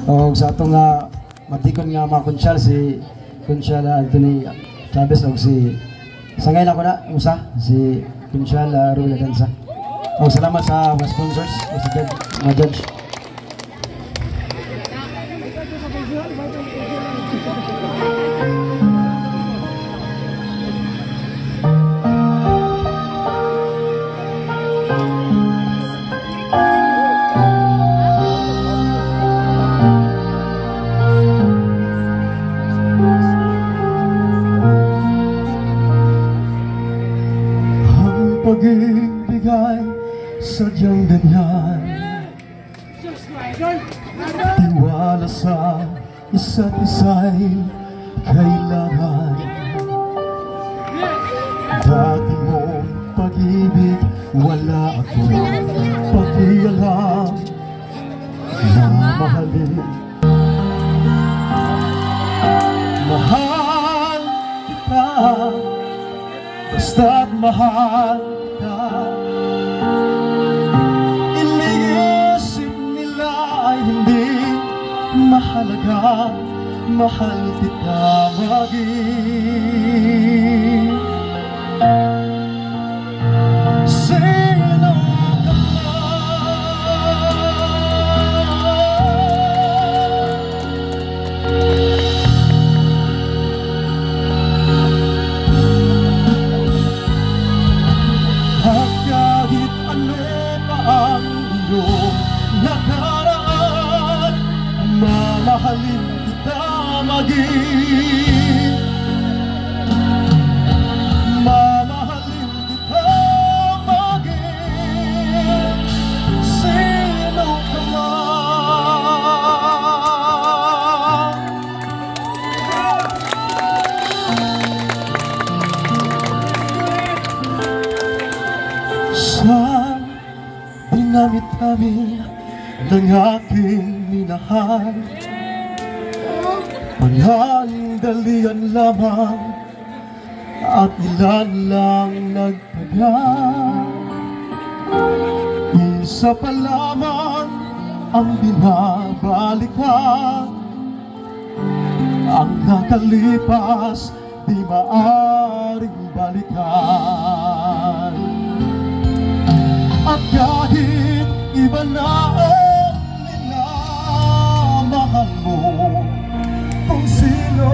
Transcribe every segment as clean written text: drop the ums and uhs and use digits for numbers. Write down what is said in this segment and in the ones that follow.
O sa atong nga matikon nga mga konsyal, si Konsyal Anthony Chavez o si sangay na ko na usa si Konsyal Rula Danza. O salamat sa mga sponsors o sa mga judge. Pag-ibigay sadyang ganyan, tiwala sa isa't isa'y kailangan. Dati mong pag-ibig, wala akong pakialam na mahalin. Mahal kita, basta't mahal ka. Iniisip nila ay hindi mahalaga, mahal kita maging. Sino ka nakaraan, mamahalin kita maging. Mamahalin kita maging. Sino ka man. Sa dinamit-dami ng aking minahal, panandalian lamang at ilan lang nagtagal. Isa pa lamang ang binabalikan, ang nakalipas di maaring balikan. At kahit iba na ang minamahal mo, kung sino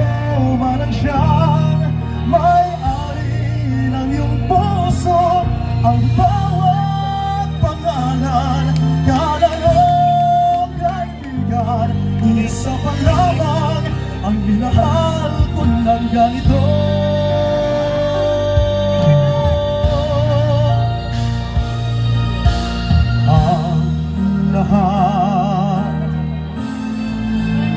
man ang siyang may-ari ng iyong puso, ang bawat pangalan, kada iyong kaibigan, isa pa lamang ang minahal ko ng ganito. Lahat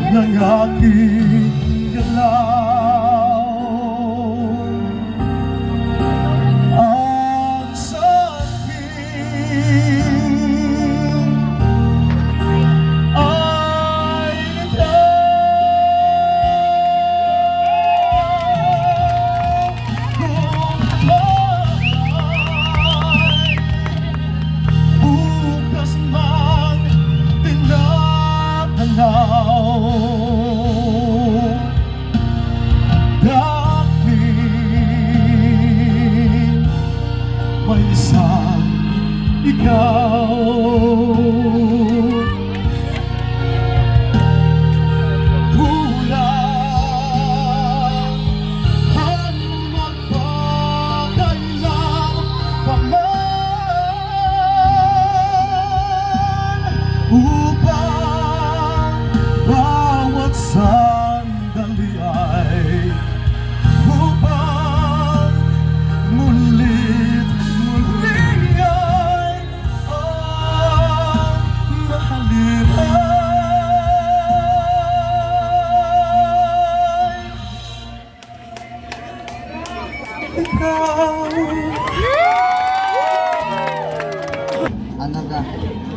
ng aking galaw, ang sakit ay ikaw. Kung bukas man dahil may isang ikaw. Kulang ang magpakailang paman upang bawat sandali ay upang mulit ay ang mahalin ay ikaw. Ano ka?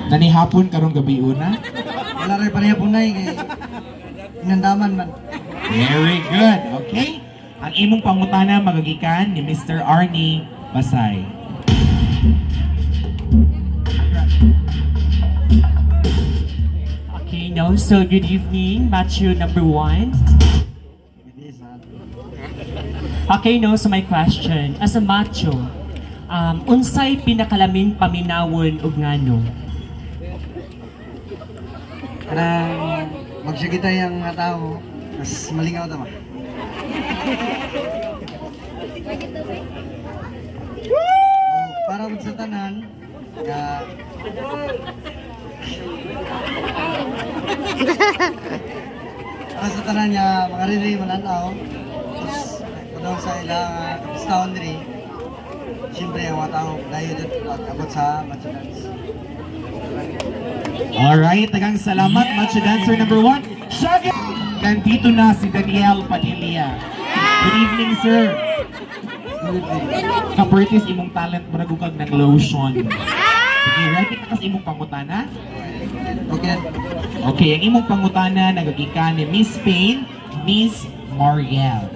Nanihapon karong gabi una? Wala rin panihapon na inandaman man. Very good, okay? Ang imong pangutana magagikan ni Mr. Arnie Basay. Aking no? So, good evening, macho number 1. Okay, no? So, my question. As a macho, unsay pinakalamin paminawon ug ngano? Karang magsugita yung mga tao, mas malingaw tama. Para sa tanan, para sa tanan niya, mga rin mananaw, tapos kung sa ilang kapistaon rin, siyempre ang mga tao dahil pag-abot sa Macho Dance. Alright, tagang salamat, Macho Dancer number 1. Shaggy! Nandito na si Daniel Padilla. Good evening, sir. Kapertis, imong talent mo nagugag ng lotion. Sige, ready ka kasi imong pangutana? Okay. Okay, ang imong pangutana nagagika ni Miss Spain, Miss Mariel.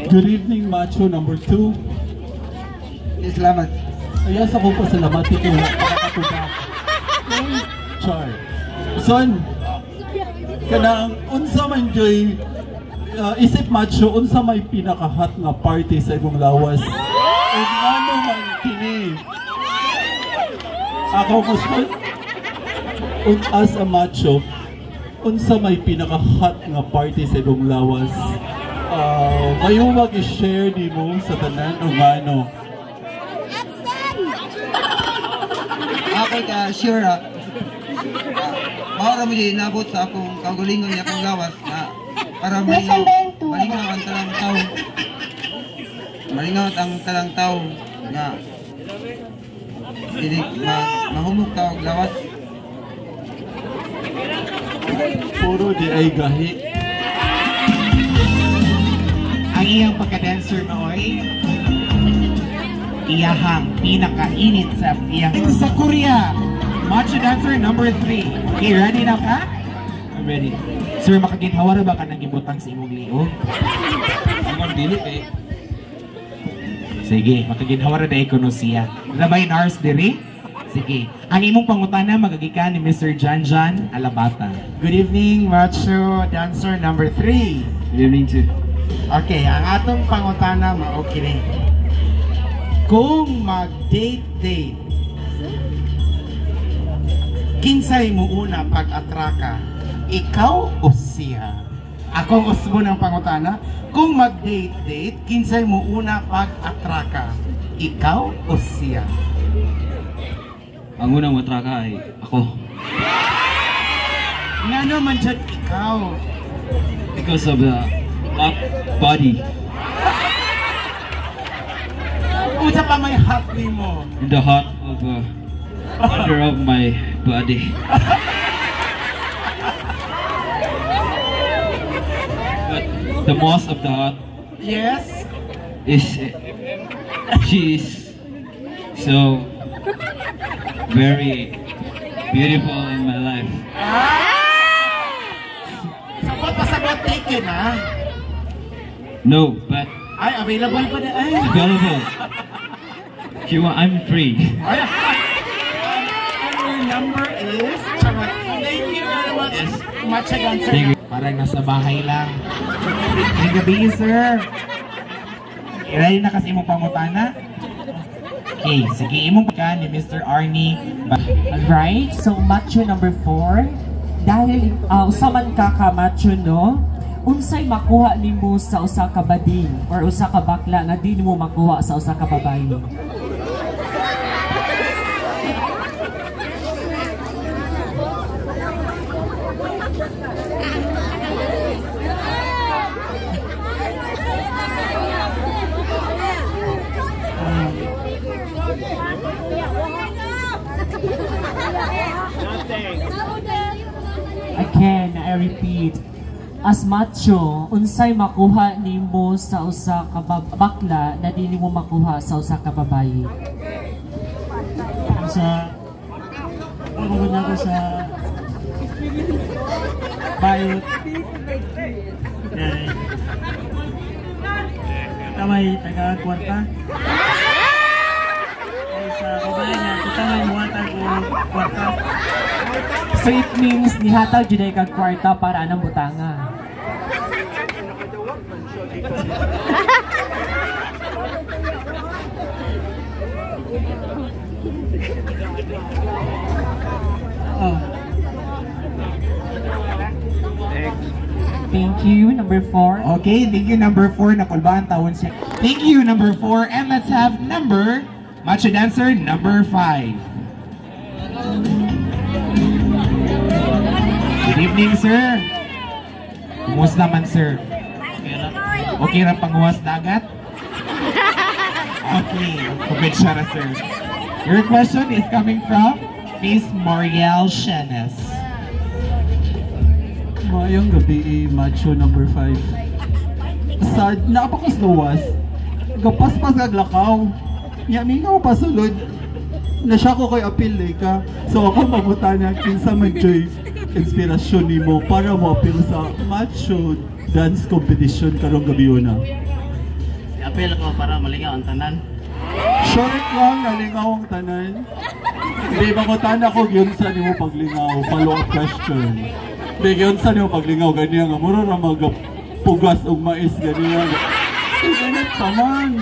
Good evening, Macho number 2. Salamat. Ayas ako pa salamati ko na pakakatuga. Char. Son, kanang unsa man joy isip macho unsa may pinaka-hot nga party sa imong lawas. Ug ano man kini? Ako gusto as a macho unsa may pinaka-hot nga party sa imong lawas. Kayo mag-share nimo sa tanan o ano? Ako ka sure mao ra mi inabot sa akong kaugalingon niya akong gawas na para malingaw ang talang tao. Malingaw ang talang tao nga dili mahumok ka og lawas. Puro di ay gahi. Ang iyang pagka-dancer nooy iyahang pinaka-init sa iyang sa Korea. Macho Dancer number 3. Okay, ready na ka? I'm ready. Sir, makaginhawa ba ka nang ibutang sa imong liog? Amon dili kay. Sige, makaginhawa ra dai kuno siya. Labay nars diri? Sige. Ang imong pangutana magagikan ni Mr. Janjan Alabata. Good evening, Macho Dancer number 3. Good evening too. Okay, ang atong pangutana mao kini. Kung mag-date-date, kinsay mo una pag-atraka? Ikaw o siya? Akong usbo ng pangutana, kung mag-date-date, kinsay mo una pag-atraka? Ikaw o siya? Ang unang matraka ay ako. Nga naman dyan ikaw. Because of the hot body. Unsa pa may hot ni mo? In the heart of under of my body. But the most of the heart Yes? is she is so very beautiful in my life. Sagot pa sagot taken ha? No, but Ay, available pa na ay. available. If you want, I'm free. Ay, and your number is? Charot. Thank you very much. Yes. Macho Dancer. Thank you. Parang nasa bahay lang. May gabi, sir. Ready na kasi imong pangutana? Okay, sige, imong ka ni Mr. Arnie. Alright, so macho number 4. Dahil usaman ka macho, no? Unsay makuha nimo sa usa ka bading or usa ka bakla nga di nimo makuha sa usa ka babae? Again, I repeat. As macho, unsay makuha nimo sa usa ka bakla na di nimo makuha sa usa ka babae? Sa pagod na ko sa bayot. Tamay taga kwarta. Ay sa babae nga kita may muhatag o kwarta. So it means nihatag jud ay kag kwarta para anang butanga. Thank you, number 4. Okay, thank you, number 4. Nakulbaan tawon siya. Thank you, number 4. And let's have Macho Dancer, number 5. Good evening, sir. Kumusta man, sir? Okay lang panguwas dagat? Okay, kumitsara, sir. Your question is coming from Miss Moriel Shenes. Mayang gabi, Macho number 5. Sad, napakasluwas. Gapas-pas kaglakaw. Yamingaw pasulod. Nasya ko kay apil ka. So ako mamutana kinsa man joy inspirasyon nimo para mo apil sa Macho dance competition karong gabi una. Apel ko para malingaw ang tanan. Short lang, nalingaw ang tanan. Hindi, mamutana ko yun sa nimo paglingaw. Follow-up question. Bigyan sa niyo paglingaw ganyan nga mura ra magapugas og mais ganyan. Init pa man.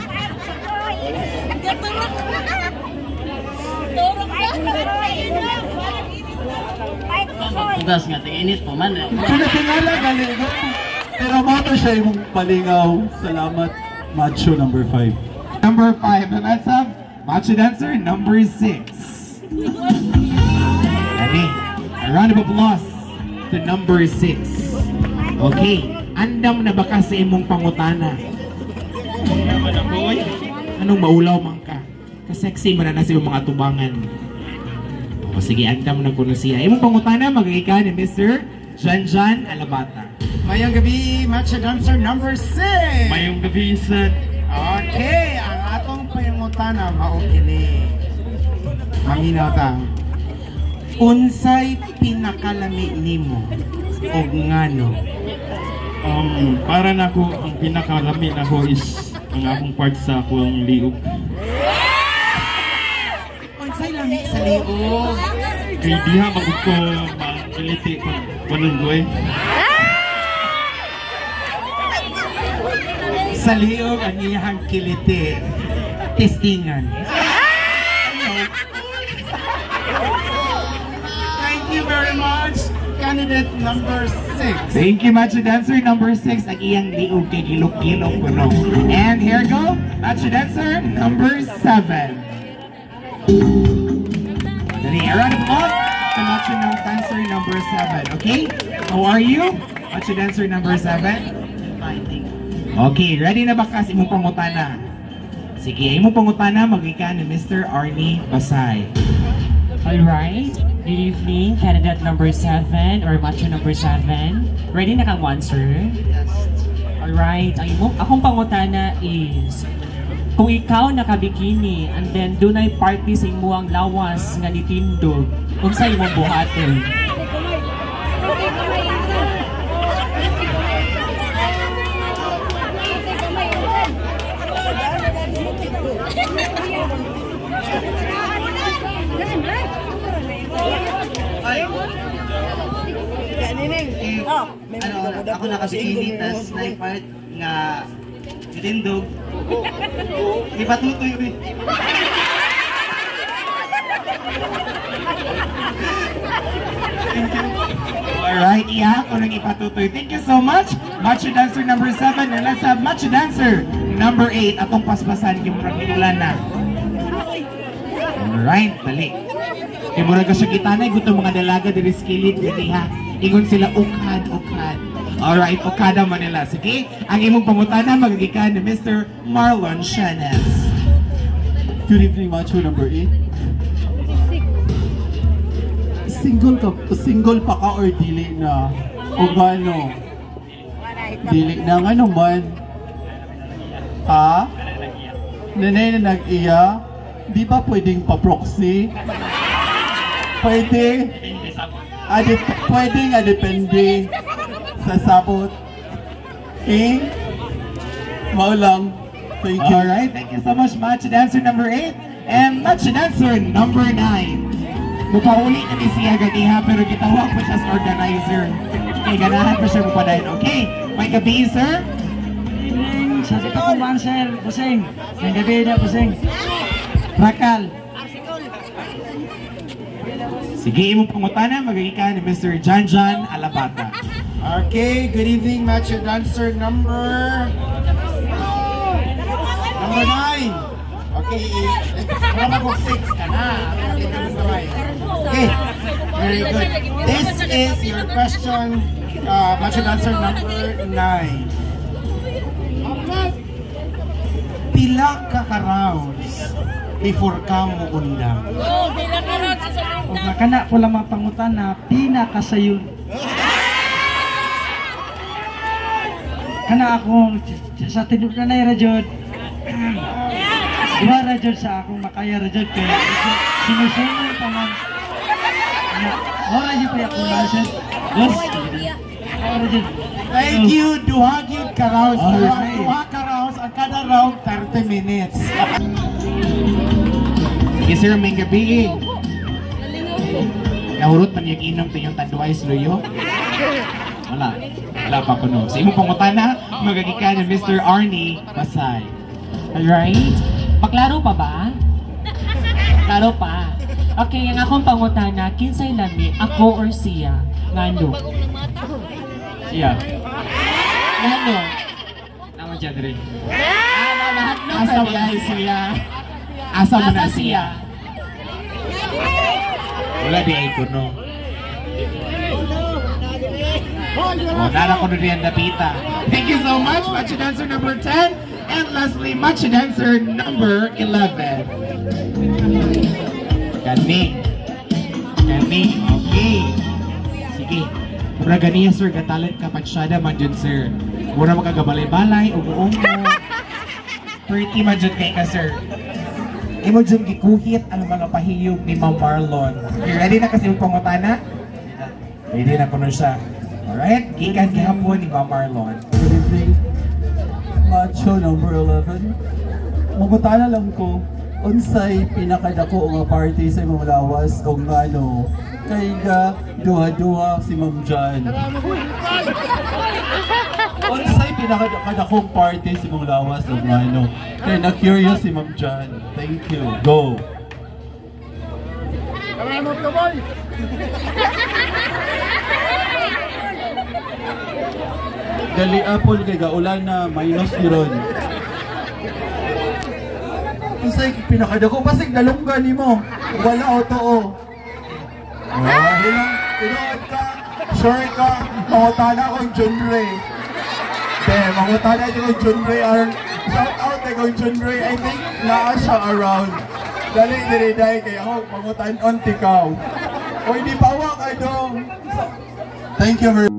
Pugas nga init pa man. Pinatingala galing. Pero mato siya yung palingaw. Salamat, Macho number 5. Number 5, and let's have Macho Dancer number 6. Ready? A round of applause to number 6. Okay, andam na baka sa imong pangutana? Anong maulaw man ka? Kasexy man na sa iyong mga tubangan. O sige, andam na kuno siya. Imong pangutana, magigika ni Mr. Janjan Alabata. Mayang gabi, Macho Dancer number 6. Mayong gabi, sir. Okay, ang atong pangutana maukini. Maminaw ta. Unsay pinakalami nimo og ngano? Para na ko, ang pinakalami na ko is ang akong part sa akong liog. Unsay lami sa liog? Kaya diha magod ko maangiliti kung walang goy. Sa liog ang iyang kiliti. Testingan. Thank you very much, candidate number 6. Thank you, Macho Dancer number 6. Ang iyang liog kay gilok-gilok ko, no? And here go, Macho Dancer number 7. Dali, a round of applause to Macho Dancer number 7. Okay? How are you? Macho Dancer number 7? Okay, ready na ba kasi imong pangutana? Sige, imong pangutana magikan ni Mr. Arnie Basay. Alright, good evening, candidate number 7 or Macho number 7. Ready na kang answer? Alright, akong pangutana is, kung ikaw nakabikini and then dunay party sa imuang lawas nga nitindog, unsa imong buhaton? Ako nakabikini, tas na-part nga tindog. Ipatutoy rin. Alright, iya, ako nang ipatutoy. Thank you so much, Macho Dancer number 7. And let's have Macho Dancer number 8. Atong paspasan yung pagkinulan na. Alright, balik. Kaya mura ka siya gitanay, gusto mga dalaga diri skilid, diri ha. Ingon sila, ukad. Alright, ukada Manila. Sige, ang imong pangutana magigikan ni Mr. Marlon Shenes. Good evening, Macho number 8. Single pa ka or dili na? O gano? Dili na nga naman. Ha? Nanay na nag-iya? Di ba pwedeng pa-proxy? Pwede? Pwede nga depende sa sabot. Eh? Maulang. Thank you. Alright, thank you so much, Macho Dancer number 8. And Macho Dancer number 9. Mupauli na ni siya ganiha pero gitawag pa siya sa organizer. Okay, ganahan pa siya mupadayon. Okay, may gabi, sir? Evening, sa kita ko man, sir. Busing. May gabi na, busing. Rakal. Sige, imong pangutana, magiging ni Mr. Janjan Alabata. Okay, good evening, Macho Dancer number 9. Okay, para mag 6 ka na. Okay, very good. This is your question, Macho Dancer number 9. Pila ka rounds before ka mo undang? Huwag na kana po lang mga pangutan na pinakasayon. Kana ako sa tinug na na rajod. Diba rajod sa akong makaya rajod ko. Sinusunod pa man. Wala niyo pa ako nasan. Yes. Rajod. Thank you, duha gyud ka rounds. Duha ka rounds, ang kada round 30 minutes. Sige, sir, may gabi. Nahurot man yung inom to yung tanduay sluyo? Wala. Wala pa ko no. Sa imong pangutana, magagika ni Mr. Arnie Pasay. Alright? Paklaro pa ba? Klaro pa. Okay, ang akong pangutana, kinsay lami, ako or siya? Ngano? Siya. Ngano? Naman siya rin. Lahat ng Asa mo na siya? Asa mo na siya? Wala di ay kuno. Oh, nara ko rin Dapita. Thank you so much, Macho Dancer number 10. And lastly, Macho Dancer number 11. Kani. Okay. Sige. Mura ganiya, sir. Gatalit ka pagsyada man dyan, sir. Mura magkagabalay-balay, umuong mo. 30 man dyan kay ka, sir. Imo dyan gikuhit ang mga pahiyog ni Ma'am Marlon. You ready na kasi yung pangutana? Ready na ko na siya. Alright? Gikan gihapon ni Ma'am Marlon. Good evening. Macho number 11. Mangutana lang ko, unsay pinakadako nga party sa imong lawas o ngano kay ga duha-duha si Ma'am Jan. Unsay pinakadakong party sa imong lawas o ngano kay na-curious si Ma'am Jan. Thank you. Go. Dali apol kay gaulan na minus ni Ron. Unsay pinakadako basig dalunggan nimo. Wala o too. Inuod ka, sure ka, mangutana ko yung John Ray. Mangutana ko yung John Ray. Shout out kay yung John Ray. I think naa siya around. Dali diri-day kay ako, mangutan on tikaw. O hindi pawa kay dong. Thank you very much.